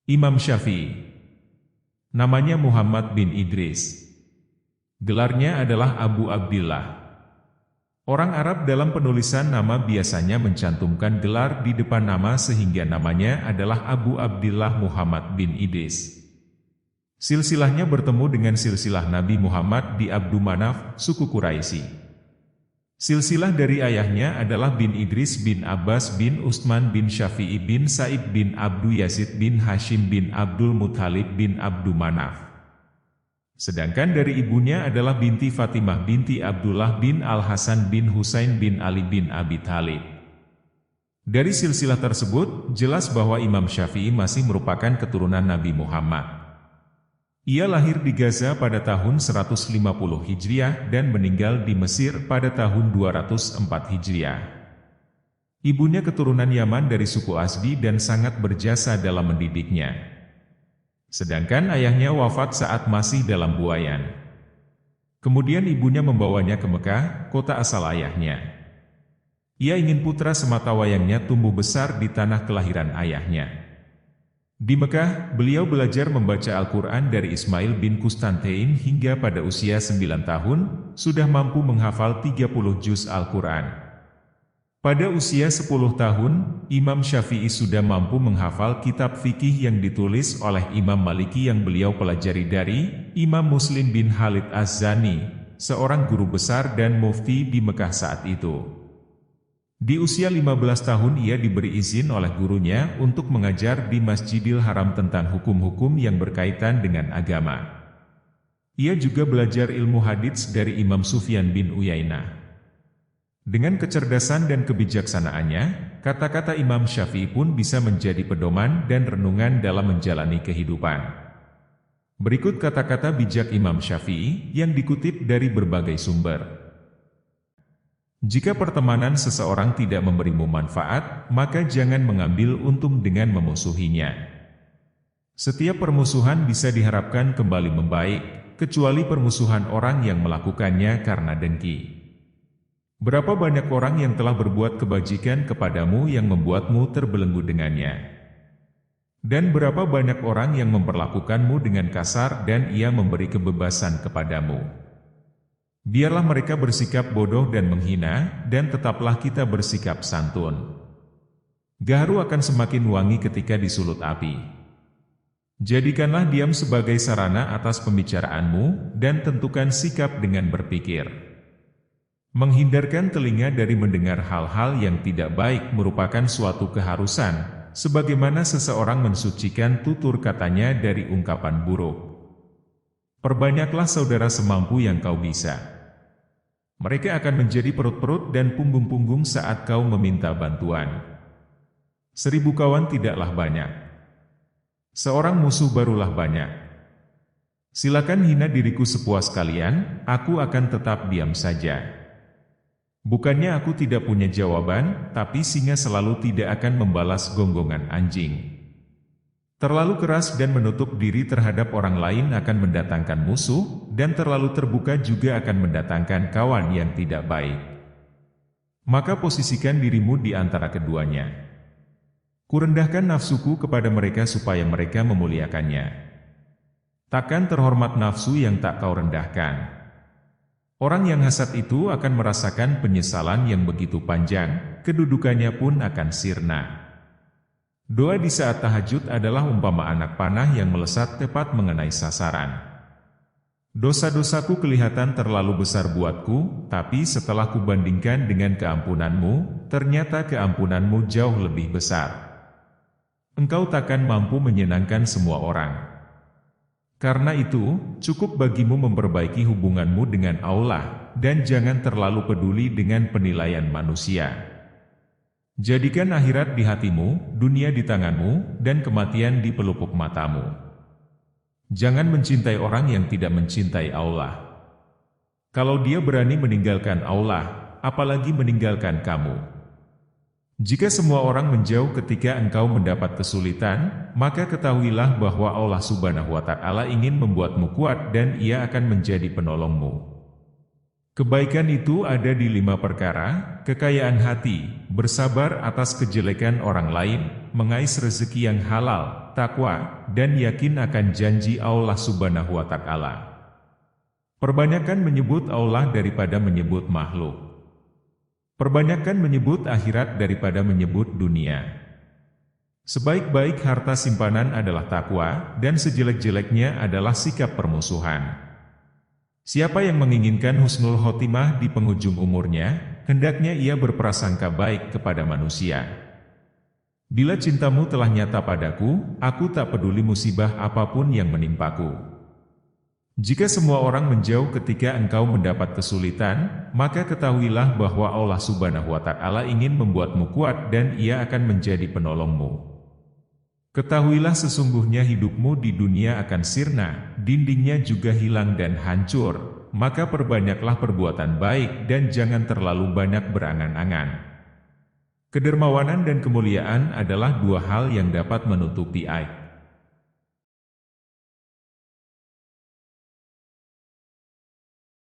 Imam Syafi'i. Namanya Muhammad bin Idris. Gelarnya adalah Abu Abdillah. Orang Arab dalam penulisan nama biasanya mencantumkan gelar di depan nama sehingga namanya adalah Abu Abdillah Muhammad bin Idris. Silsilahnya bertemu dengan silsilah Nabi Muhammad di Abdu Manaf, suku Quraisy. Silsilah dari ayahnya adalah bin Idris bin Abbas bin Utsman bin Syafi'i bin Sa'id bin Abdu Yazid bin Hashim bin Abdul Muthalib bin Abdu Manaf. Sedangkan dari ibunya adalah binti Fatimah binti Abdullah bin Al-Hasan bin Husain bin Ali bin Abi Thalib. Dari silsilah tersebut, jelas bahwa Imam Syafi'i masih merupakan keturunan Nabi Muhammad. Ia lahir di Gaza pada tahun 150 Hijriah dan meninggal di Mesir pada tahun 204 Hijriah. Ibunya keturunan Yaman dari suku Asdi dan sangat berjasa dalam mendidiknya. Sedangkan ayahnya wafat saat masih dalam buayan. Kemudian ibunya membawanya ke Mekah, kota asal ayahnya. Ia ingin putra sematawayangnya tumbuh besar di tanah kelahiran ayahnya. Di Mekah, beliau belajar membaca Al-Quran dari Ismail bin Kustantain hingga pada usia 9 tahun, sudah mampu menghafal 30 juz Al-Quran. Pada usia 10 tahun, Imam Syafi'i sudah mampu menghafal kitab fikih yang ditulis oleh Imam Maliki yang beliau pelajari dari Imam Muslim bin Khalid Az-Zani, seorang guru besar dan mufti di Mekah saat itu. Di usia 15 tahun ia diberi izin oleh gurunya untuk mengajar di Masjidil Haram tentang hukum-hukum yang berkaitan dengan agama. Ia juga belajar ilmu hadits dari Imam Sufyan bin Uyainah. Dengan kecerdasan dan kebijaksanaannya, kata-kata Imam Syafi'i pun bisa menjadi pedoman dan renungan dalam menjalani kehidupan. Berikut kata-kata bijak Imam Syafi'i yang dikutip dari berbagai sumber. Jika pertemanan seseorang tidak memberimu manfaat, maka jangan mengambil untung dengan memusuhinya. Setiap permusuhan bisa diharapkan kembali membaik, kecuali permusuhan orang yang melakukannya karena dengki. Berapa banyak orang yang telah berbuat kebajikan kepadamu yang membuatmu terbelenggu dengannya? Dan berapa banyak orang yang memperlakukanmu dengan kasar dan ia memberi kebebasan kepadamu? Biarlah mereka bersikap bodoh dan menghina, dan tetaplah kita bersikap santun. Gaharu akan semakin wangi ketika disulut api. Jadikanlah diam sebagai sarana atas pembicaraanmu, dan tentukan sikap dengan berpikir. Menghindarkan telinga dari mendengar hal-hal yang tidak baik merupakan suatu keharusan, sebagaimana seseorang mensucikan tutur katanya dari ungkapan buruk. Perbanyaklah saudara semampu yang kau bisa. Mereka akan menjadi perut-perut dan punggung-punggung saat kau meminta bantuan. 1000 kawan tidaklah banyak. Seorang musuh barulah banyak. Silakan hina diriku sepuas kalian, aku akan tetap diam saja. Bukannya aku tidak punya jawaban, tapi singa selalu tidak akan membalas gonggongan anjing. Terlalu keras dan menutup diri terhadap orang lain akan mendatangkan musuh, dan terlalu terbuka juga akan mendatangkan kawan yang tidak baik. Maka posisikan dirimu di antara keduanya. Kurendahkan nafsuku kepada mereka supaya mereka memuliakannya. Takkan terhormat nafsu yang tak kau rendahkan. Orang yang hasad itu akan merasakan penyesalan yang begitu panjang, kedudukannya pun akan sirna. Doa di saat tahajud adalah umpama anak panah yang melesat tepat mengenai sasaran. Dosa-dosaku kelihatan terlalu besar buatku, tapi setelah kubandingkan dengan keampunanmu, ternyata keampunanmu jauh lebih besar. Engkau takkan mampu menyenangkan semua orang. Karena itu, cukup bagimu memperbaiki hubunganmu dengan Allah, dan jangan terlalu peduli dengan penilaian manusia. Jadikan akhirat di hatimu, dunia di tanganmu, dan kematian di pelupuk matamu. Jangan mencintai orang yang tidak mencintai Allah. Kalau dia berani meninggalkan Allah, apalagi meninggalkan kamu. Jika semua orang menjauh ketika engkau mendapat kesulitan, maka ketahuilah bahwa Allah Subhanahu wa Ta'ala ingin membuatmu kuat dan Ia akan menjadi penolongmu. Kebaikan itu ada di 5 perkara: kekayaan hati, bersabar atas kejelekan orang lain, mengais rezeki yang halal, takwa, dan yakin akan janji Allah Subhanahu wa Ta'ala. Perbanyakan menyebut Allah daripada menyebut makhluk. Perbanyakan menyebut akhirat daripada menyebut dunia. Sebaik-baik harta simpanan adalah takwa, dan sejelek-jeleknya adalah sikap permusuhan. Siapa yang menginginkan husnul khotimah di penghujung umurnya, hendaknya ia berprasangka baik kepada manusia. Bila cintamu telah nyata padaku, aku tak peduli musibah apapun yang menimpaku. Jika semua orang menjauh ketika engkau mendapat kesulitan, maka ketahuilah bahwa Allah Subhanahu wa Ta'ala ingin membuatmu kuat dan Ia akan menjadi penolongmu. Ketahuilah sesungguhnya hidupmu di dunia akan sirna, dindingnya juga hilang dan hancur, maka perbanyaklah perbuatan baik dan jangan terlalu banyak berangan-angan. Kedermawanan dan kemuliaan adalah dua hal yang dapat menutupi aib.